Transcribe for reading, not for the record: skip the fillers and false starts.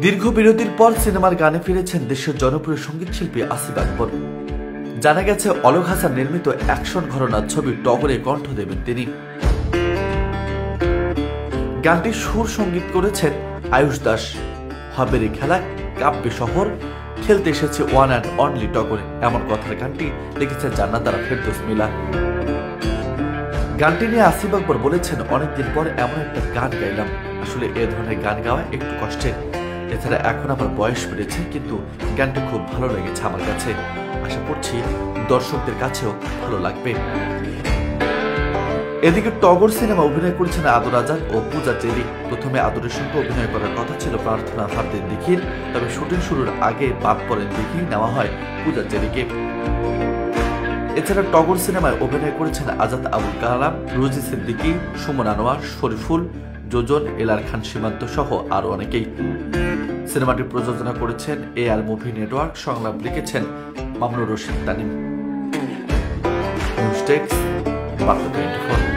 দীর্ঘ বিরতির পর সিনেমার গানে ফিরেছেন দেশের জনপ্রিয় সঙ্গীত শিল্পী আসিফ আকবর। জানা গেছে অলোক হাসান নির্মিত অ্যাকশন ঘরানার ছবি টগরে কণ্ঠ দেবেন তিনি। গানটির সুর সঙ্গীত করেছেন আয়ুষ দাস। হবে রে খেলা, কাব্যে শহর, খেলতে এসেছে ওয়ান অ্যান্ড অনলি টগরে, এমন কথার গানটি লিখেছেন জান্নাতারা ফেরদৌস মিলা। গানটি নিয়ে আসিফ আকবর বলেছেন, অনেকদিন পর এমন একটা গান গাইলাম। আসলে এ ধরনের গান গাওয়া একটু কষ্টের। এছাড়া এখন আমার বয়স বেড়েছে, কিন্তু গানটি খুব ভালো লেগেছে আমার কাছে। আশা করছি দর্শকদের কাছেও ভালো লাগবে। এদিকে টগর সিনেমা অভিনয় করেছেন আদর আজাদ ও পূজা চেরি। প্রথমে আদরের সঙ্গে অভিনয় করার কথা ছিল প্রার্থনা ফারদিন দিঘির, তবে শুটিং শুরুর আগে বাদ পড়েন দিঘি, নেওয়া হয় পূজা চেরিকে। এছাড়া টগর সিনেমায় অভিনয় করেছেন আজাদ আবুল কালাম, রুজি সিদ্দিকী, সুমন আনোয়ার, শরীফুল, যোজন, এলার খান সীমান্ত সহ আরো অনেকেই। সিনেমাটি প্রযোজনা করেছেন AR মুভি নেটওয়ার্ক, সংলাপ লিখেছেন মামুনুর রশিদ তানিম। নিউজ ডেস্ক, বার্তা 24।